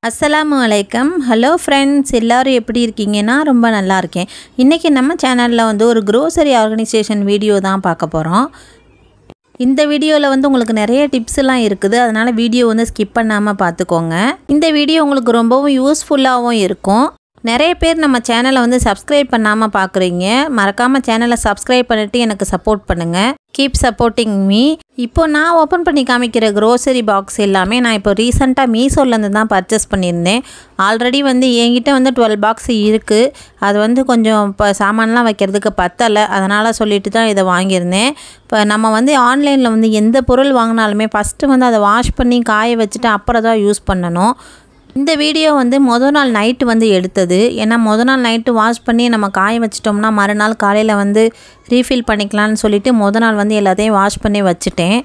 அஸ்ஸலாமு அலைக்கம். Hello friends, எல்லோரும் எப்படி இருக்கீங்கன்னா ரொம்ப நல்லா இருக்கேன். இன்றைக்கி நம்ம சேனலில் ஒரு க்ரோசரி ஆர்கனைசேஷன் வீடியோ தான் பார்க்க போகிறோம். இந்த வீடியோவில் உங்களுக்கு நிறைய டிப்ஸ்லாம் இருக்குது. அதனால் வீடியோ ஸ்கிப் பண்ணாமல் பார்த்துக்கோங்க. இந்த வீடியோ உங்களுக்கு ரொம்பவும் யூஸ்ஃபுல்லாகவும் இருக்கும். நிறைய பேர் நம்ம சேனலை சப்ஸ்கிரைப் பண்ணாமல் பார்க்குறீங்க. மறக்காமல் சேனலை சப்ஸ்கிரைப் பண்ணிவிட்டு எனக்கு சப்போர்ட் பண்ணுங்கள். Keep supporting me. இப்போ நான் ஓப்பன் பண்ணி காமிக்கிற க்ரோசரி பாக்ஸ் எல்லாமே நான் இப்போ ரீசெண்டாக மீஷோலேருந்து தான் பர்ச்சேஸ் பண்ணியிருந்தேன். ஆல்ரெடி என்கிட்ட 12 பாக்ஸ் இருக்குது. அது கொஞ்சம் இப்போ சாமான்லாம் வைக்கிறதுக்கு பத்தலை. அதனால் சொல்லிட்டு தான் இதை வாங்கியிருந்தேன். இப்போ நம்ம ஆன்லைனில் எந்த பொருள் வாங்கினாலுமே ஃபஸ்ட்டு அதை வாஷ் பண்ணி காய வச்சுட்டு அப்புறம் தான் யூஸ் பண்ணணும். இந்த வீடியோ மொதல் நாள் நைட்டு எடுத்தது. ஏன்னா மொதல் நாள் நைட்டு வாஷ் பண்ணி நம்ம காய வச்சிட்டோம்னா மறுநாள் காலையில் ரீஃபில் பண்ணிக்கலான்னு சொல்லிவிட்டு மொதல் நாள் எல்லாத்தையும் வாஷ் பண்ணி வச்சுட்டேன்.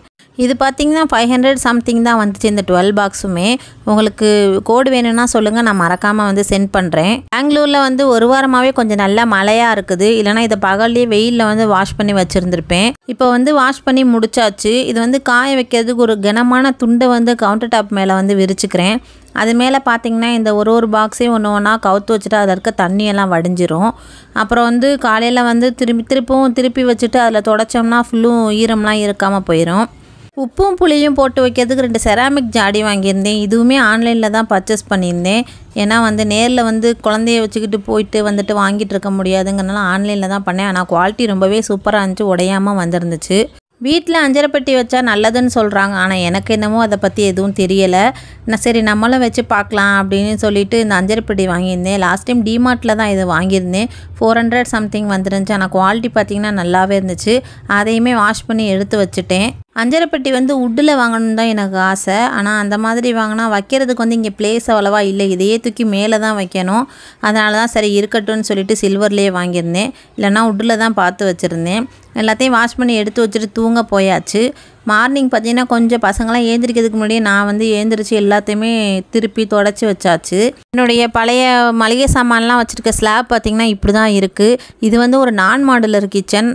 இது பார்த்திங்கன்னா 500 சம்திங் தான் வந்துச்சு இந்த 12 பாக்ஸுமே. உங்களுக்கு கோடு வேணும்னா சொல்லுங்கள், நான் மறக்காமல் சென்ட் பண்ணுறேன். பெங்களூரில் ஒரு வாரமாகவே கொஞ்சம் நல்லா மழையாக இருக்குது. இல்லைனா இதை பகல்லையே வெயிலில் வாஷ் பண்ணி வச்சுருந்துருப்பேன். இப்போ வாஷ் பண்ணி முடிச்சாச்சு. இது காய வைக்கிறதுக்கு ஒரு கனமான துண்டை கவுண்டர் டாப் மேலே விரிச்சுக்கிறேன். அது மேலே பார்த்திங்கன்னா இந்த ஒரு பாக்ஸையும் ஒன்று ஒன்றா கவுத்து வச்சுட்டு அதில் இருக்க தண்ணியெல்லாம் வடிஞ்சிரும். அப்புறம் காலையில் திருப்பி வச்சுட்டு அதில் தொடச்சோம்னா ஃபுல்லும் ஈரம்லாம் இருக்காமல் போயிடும். உப்பும் புளியும் போட்டு வைக்கிறதுக்கு 2 செராமிக் ஜாடி வாங்கியிருந்தேன். இதுவுமே ஆன்லைனில் தான் பர்ச்சேஸ் பண்ணியிருந்தேன். ஏன்னா நேரில் குழந்தைய வச்சுக்கிட்டு போயிட்டு வாங்கிட்டு இருக்க முடியாதுங்கிறனால ஆன்லைனில் தான் பண்ணேன். ஆனால் குவாலிட்டி ரொம்பவே சூப்பராக இருந்துச்சு, உடையாமல் வந்துருந்துச்சு. வீட்டில் அஞ்சரை பெட்டி வச்சா நல்லதுன்னு சொல்கிறாங்க. ஆனால் எனக்கு என்னமோ அதை பற்றி எதுவும் தெரியலை. சரி நம்மளும் வச்சு பார்க்கலாம் அப்படின்னு சொல்லிட்டு இந்த அஞ்சரை பெட்டி வாங்கியிருந்தேன். லாஸ்ட் டைம் டிமார்ட்டில் தான் இது வாங்கியிருந்தேன். 400 சம்திங் வந்துருந்துச்சு. ஆனால் குவாலிட்டி பார்த்திங்கன்னா நல்லாவே இருந்துச்சு. அதையுமே வாஷ் பண்ணி எடுத்து வச்சுட்டேன். அஞ்சரை பெட்டி உட்டில் வாங்கணுன்னு தான் எனக்கு ஆசை. ஆனால் அந்த மாதிரி வாங்கினா வைக்கிறதுக்கு இங்கே பிளேஸ் அவ்வளோவா இல்லை. இதையே தூக்கி மேலே தான் வைக்கணும். அதனால தான் சரி இருக்கட்டும்னு சொல்லிட்டு சில்வர்லேயே வாங்கியிருந்தேன். இல்லைனா உட்டில் தான் பார்த்து வச்சுருந்தேன். எல்லாத்தையும் வாஷ் பண்ணி எடுத்து வச்சுட்டு தூங்க போயாச்சு. மார்னிங் பார்த்திங்கன்னா கொஞ்சம் பசங்களாம் ஏந்திரிக்கிறதுக்கு முன்னாடியே நான் ஏந்திரிச்சு எல்லாத்தையுமே திருப்பி தொடச்சி வச்சாச்சு. என்னுடைய பழைய மளிகை சாமான்லாம் வச்சுருக்க ஸ்லாப் பார்த்திங்கன்னா இப்படி தான் இருக்குது. இது ஒரு நான் மாடுலர் கிச்சன்.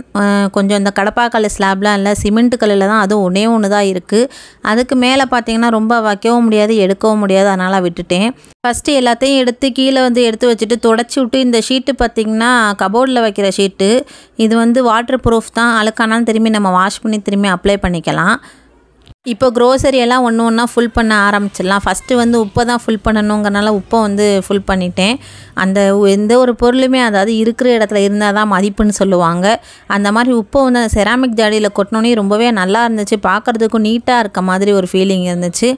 கொஞ்சம் இந்த கடப்பாக்கல் ஸ்லாப்லாம் இல்லை, சிமெண்ட் கல்லில் தான். அதுவும் ஒன்று தான் இருக்குது. அதுக்கு மேலே பார்த்திங்கன்னா ரொம்ப வைக்கவும் முடியாது, எடுக்கவும் முடியாது. அதனால் விட்டுட்டேன். ஃபஸ்ட்டு எல்லாத்தையும் எடுத்து கீழே எடுத்து வச்சுட்டு தொடச்சி விட்டு, இந்த ஷீட்டு பார்த்திங்கன்னா கபோர்டில் வைக்கிற ஷீட்டு. இது வாட்டர் ப்ரூஃப் தான். அழுக்கானாலும் திரும்பி நம்ம வாஷ் பண்ணி திரும்பி அப்ளை பண்ணிக்கலாம். இப்போ க்ரோசரி எல்லாம் ஒன்று ஒன்றா ஃபுல் பண்ண ஆரம்பிச்சிடலாம். ஃபஸ்ட்டு உப்பை தான் ஃபுல் பண்ணணுங்கிறனால உப்பை ஃபுல் பண்ணிட்டேன். அந்த எந்த ஒரு பொருளுமே அதாவது இருக்கிற இடத்துல இருந்தால் தான் மதிப்புன்னு சொல்லுவாங்க. அந்த மாதிரி உப்பை அந்த செராமிக் ஜாடியில் கொட்டினோன்னே ரொம்பவே நல்லா இருந்துச்சு. பார்க்குறதுக்கும் நீட்டாக இருக்க மாதிரி ஒரு ஃபீலிங் இருந்துச்சு.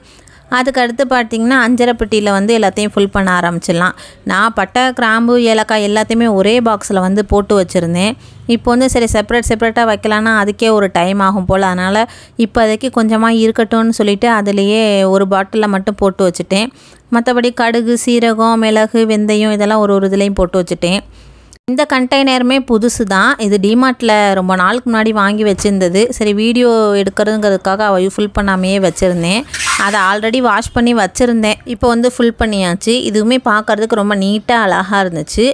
அதுக்கு அடுத்து பார்த்திங்கன்னா அஞ்சரை பெட்டியில் எல்லாத்தையும் ஃபுல் பண்ண ஆரம்பிச்சிடலாம். நான் பட்டை, கிராம்பு, ஏலக்காய் எல்லாத்தையுமே ஒரே பாக்ஸில் போட்டு வச்சுருந்தேன். இப்போ சரி செப்பரேட்டாக வைக்கலான்னா அதுக்கே ஒரு டைம் ஆகும் போல். அதனால் இப்போதைக்கு கொஞ்சமாக இருக்கட்டும்னு சொல்லிவிட்டு அதிலேயே ஒரு பாட்டிலில் மட்டும் போட்டு வச்சுட்டேன். மற்றபடி கடுகு, சீரகம், மிளகு, வெந்தயம் இதெல்லாம் ஒரு இதுலேயும் போட்டு வச்சுட்டேன். இந்த கண்டெய்னருமே புதுசு தான். இது டிமார்ட்டில் ரொம்ப நாளுக்கு முன்னாடி வாங்கி வச்சுருந்தது. சரி வீடியோ எடுக்கிறதுங்கிறதுக்காக ஃபுல் பண்ணாமையே வச்சுருந்தேன். அதை ஆல்ரெடி வாஷ் பண்ணி வச்சுருந்தேன். இப்போ ஃபுல் பண்ணியாச்சு. இதுவுமே பார்க்குறதுக்கு ரொம்ப நீட்டாக அழகாக இருந்துச்சு.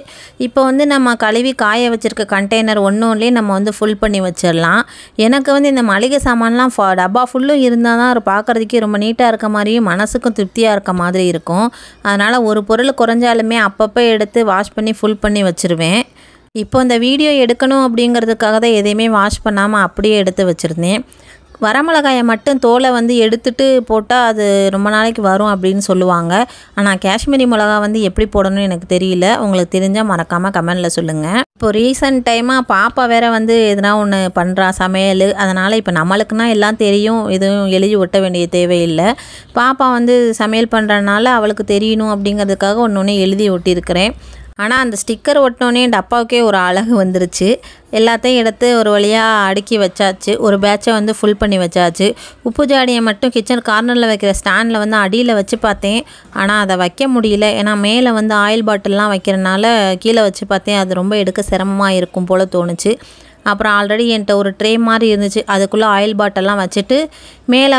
இப்போ நம்ம கழுவி காய வச்சுருக்க கண்டெய்னர் ஒன்றுலேயே நம்ம ஃபுல் பண்ணி வச்சிடலாம். எனக்கு இந்த மளிகை சாமான்லாம் டப்பா ஃபுல்லும் இருந்தால் தான் பார்க்குறதுக்கே ரொம்ப நீட்டாக இருக்க மாதிரியும் மனசுக்கும் திருப்தியாக இருக்க மாதிரி இருக்கும். அதனால் ஒரு பொருள் குறைஞ்சாலுமே அப்பப்போ எடுத்து வாஷ் பண்ணி ஃபுல் பண்ணி வச்சுருவேன். இப்போ இந்த வீடியோ எடுக்கணும் அப்படிங்கிறதுக்காக தான் எதையுமே வாஷ் பண்ணாமல் அப்படியே எடுத்து வச்சுருந்தேன். வரமிளகாயை மட்டும் தோலை எடுத்துட்டு போட்டால் அது ரொம்ப நாளைக்கு வரும் அப்படின்னு சொல்லுவாங்க. ஆனால் காஷ்மீரி மிளகா எப்படி போடணும்னு எனக்கு தெரியல. உங்களுக்கு தெரிஞ்சால் மறக்காமல் கமெண்டில் சொல்லுங்கள். இப்போ ரீசன்ட் டைமாக பாப்பா வேறு எதுனா ஒன்று பண்ணுறா சமையல். அதனால் இப்போ நம்மளுக்குன்னா எல்லாம் தெரியும், எதுவும் எழுதி ஒட்ட வேண்டிய தேவையில்லை. பாப்பா சமையல் பண்ணுறதுனால அவளுக்கு தெரியணும் அப்படிங்கிறதுக்காக ஒன்று எழுதி ஒட்டியிருக்கிறேன். ஆனால் அந்த ஸ்டிக்கர் ஒட்டினோடனே டப்பாவுக்கே ஒரு அழகு வந்துருச்சு. எல்லாத்தையும் எடுத்து ஒரு வழியாக அடுக்கி வச்சாச்சு. ஒரு பேட்சை ஃபுல் பண்ணி வச்சாச்சு. உப்பு ஜாடியை மட்டும் கிச்சன் கார்னரில் வைக்கிற ஸ்டாண்டில் அடியில் வச்சு பார்த்தேன். ஆனால் அதை வைக்க முடியல. ஏன்னா மேலே ஆயில் பாட்டில்லாம் வைக்கிறனால கீழே வச்சு பார்த்தேன். அது ரொம்ப எடுக்க சிரமமாக இருக்கும் போல் தோணுச்சு. அப்புறம் ஆல்ரெடி என்கிட்ட ஒரு ட்ரே மாதிரி இருந்துச்சு. அதுக்குள்ளே ஆயில் பாட்டெல்லாம் வச்சுட்டு மேலே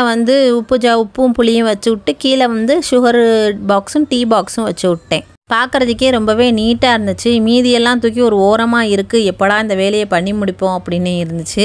உப்பும் புளியும் வச்சு விட்டு கீழே சுகர் பாக்ஸும் டீ பாக்ஸும் வச்சு விட்டேன். பார்க்குறதுக்கே ரொம்பவே நீட்டாக இருந்துச்சு. மீதியெல்லாம் தூக்கி ஒரு ஓரமாக இருக்குது, எப்படா இந்த வேலையை பண்ணி முடிப்போம் அப்படின்னு இருந்துச்சு.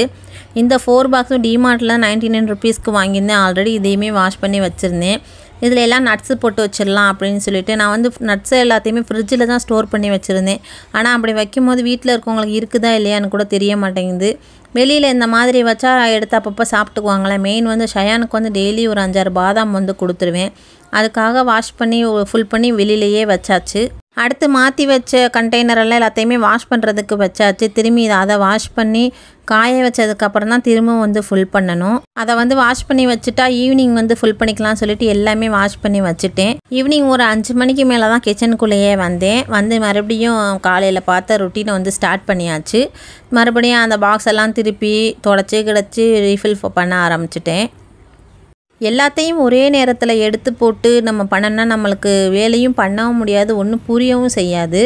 இந்த 4 பாக்ஸும் டிமார்ட்டில் 99 ருபீஸ்க்கு வாங்கியிருந்தேன். ஆல்ரெடி இதையுமே வாஷ் பண்ணி வச்சுருந்தேன். இதில் எல்லாம் நட்ஸு போட்டு வச்சிடலாம் அப்படின்னு சொல்லிட்டு நான் வந்து நட்ஸு எல்லாத்தையுமே ஃப்ரிட்ஜில் தான் ஸ்டோர் பண்ணி வச்சுருந்தேன். ஆனால் அப்படி வைக்கும்போது வீட்டில் இருக்கவங்களுக்கு இருக்குதா இல்லையான்னு கூட தெரிய மாட்டேங்குது. வெளியில் இந்த மாதிரி வச்சா எடுத்து அப்பப்போ சாப்பிட்டுக்குவாங்களே. மெயின் வந்து ஷயானுக்கு வந்து டெய்லி ஒரு 5-6 பாதாம் வந்து கொடுத்துருவேன். அதுக்காக வாஷ் பண்ணி ஃபுல் பண்ணி வெளியிலேயே வச்சாச்சு. அடுத்து மாற்றி வச்ச கண்டெய்னரெல்லாம் எல்லாத்தையுமே வாஷ் பண்ணுறதுக்கு வச்சாச்சு. திரும்பி அதை வாஷ் பண்ணி காய வச்சதுக்கப்புறம் தான் திரும்பவும் வந்து ஃபுல் பண்ணணும். அதை வந்து வாஷ் பண்ணி வச்சுட்டா ஈவினிங் வந்து ஃபுல் பண்ணிக்கலாம்னு சொல்லிட்டு எல்லாமே வாஷ் பண்ணி வச்சுட்டேன். ஈவினிங் ஒரு 5 மணிக்கு மேலே தான் கிச்சனுக்குள்ளேயே வந்து மறுபடியும் காலையில் பார்த்த ரொட்டீனை வந்து ஸ்டார்ட் பண்ணியாச்சு. மறுபடியும் அந்த பாக்ஸ் எல்லாம் திருப்பி தொடச்சி கிடச்சி ரீஃபில் பண்ண ஆரம்பிச்சிட்டேன். எல்லாத்தையும் ஒரே நேரத்தில் எடுத்து போட்டு நம்ம பண்ணோம்னா நம்மளுக்கு வேலையும் பண்ணவும் முடியாது, ஒன்றும் புரியவும் செய்யாது.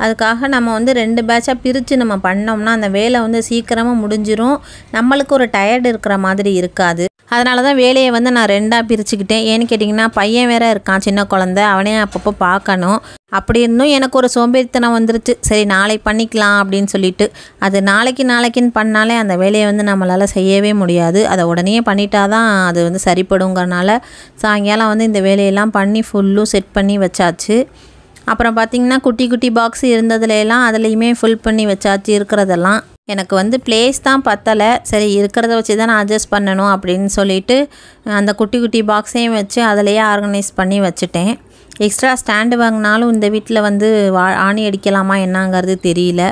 அதுக்காக நம்ம வந்து 2 பேட்சாக பிரித்து நம்ம பண்ணோம்னா அந்த வேலை வந்து சீக்கிரமாக முடிஞ்சிடும். நம்மளுக்கு ஒரு டயர்டு இருக்கிற மாதிரி இருக்காது. அதனால தான் வேலையை வந்து நான் 2ஆக பிரிச்சுக்கிட்டேன். ஏன்னு கேட்டிங்கன்னா பையன் வேறு இருக்கான், சின்ன குழந்தை, அவனே அப்பப்போ பார்க்கணும். அப்படி இருந்தும் எனக்கு ஒரு சோம்பேறித்தனம் வந்துருச்சு. சரி நாளைக்கு பண்ணிக்கலாம் அப்படின்னு சொல்லிட்டு அது நாளைக்குன்னு பண்ணாலே அந்த வேலையை வந்து நம்மளால் செய்யவே முடியாது. அதை உடனே பண்ணிட்டா தான் அது வந்து சரிப்படுங்கிறனால சாயங்காலம் வந்து இந்த வேலையெல்லாம் பண்ணி ஃபுல்லும் செட் பண்ணி வச்சாச்சு. அப்புறம் பார்த்திங்கன்னா குட்டி குட்டி பாக்ஸ் இருந்ததுலாம் அதுலேயுமே ஃபுல் பண்ணி வச்சாச்சு. இருக்கிறதெல்லாம் எனக்கு வந்து ப்ளேஸ் தான் பத்தலை. சரி இருக்கிறத வச்சு தான் நான் அட்ஜஸ்ட் பண்ணணும் அப்படின்னு சொல்லிட்டு அந்த குட்டி குட்டி பாக்ஸையும் வச்சு அதிலையே ஆர்கனைஸ் பண்ணி வச்சுட்டேன். எக்ஸ்ட்ரா ஸ்டாண்டு வாங்கினாலும் இந்த வீட்டில் வந்து ஆணி அடிக்கலாமா என்னங்கிறது தெரியல.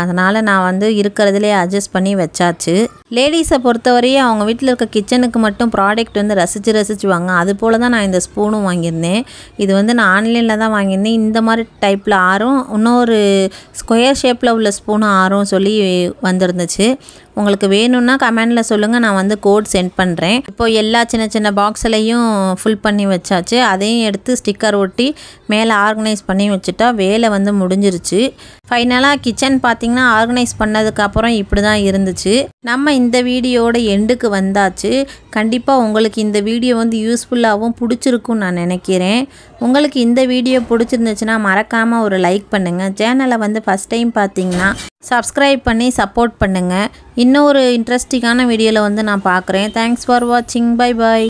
அதனால் நான் வந்து இருக்கிறதுலே அட்ஜஸ்ட் பண்ணி வச்சாச்சு. லேடிஸை பொறுத்தவரையும் அவங்க வீட்டில் இருக்க கிச்சனுக்கு மட்டும் ப்ராடக்ட் வந்து ரசித்து வாங்க. அது போல் தான் நான் இந்த ஸ்பூனும் வாங்கியிருந்தேன். இது வந்து நான் ஆன்லைனில் தான் வாங்கியிருந்தேன். இந்த மாதிரி டைப்பில் 6ம் இன்னொரு ஸ்கொயர் ஷேப்பில் உள்ள ஸ்பூனும் 6ம் சொல்லி வந்துருந்துச்சு. உங்களுக்கு வேணும்னா கமெண்டில் சொல்லுங்கள், நான் வந்து கோட் சென்ட் பண்ணுறேன். இப்போ எல்லா சின்ன சின்ன பாக்ஸ்லையும் ஃபுல் பண்ணி வச்சாச்சு. அதையும் எடுத்து ஸ்டிக்கர் ஒட்டி மேலே ஆர்கனைஸ் பண்ணி வச்சுட்டா வேலை வந்து முடிஞ்சிருச்சு. ஃபைனலாக கிச்சன் பார்த்திங்கன்னா ஆர்கனைஸ் பண்ணதுக்கப்புறம் இப்படி தான் இருந்துச்சு. நம்ம இந்த வீடியோட எண்டுக்கு வந்தாச்சு. கண்டிப்பாக உங்களுக்கு இந்த வீடியோ வந்து யூஸ்ஃபுல்லாகவும் பிடிச்சிருக்குன்னு நான் நினைக்கிறேன். உங்களுக்கு இந்த வீடியோ பிடிச்சிருந்துச்சுன்னா மறக்காமல் ஒரு லைக் பண்ணுங்கள். சேனலை வந்து ஃபஸ்ட் டைம் பார்த்தீங்கன்னா சப்ஸ்கிரைப் பண்ணி சப்போர்ட் பண்ணுங்கள். இன்னொரு இன்ட்ரெஸ்டிங்கான வீடியோவில் வந்து நான் பார்க்குறேன். தேங்க்ஸ் ஃபார் வாட்சிங். Bye bye.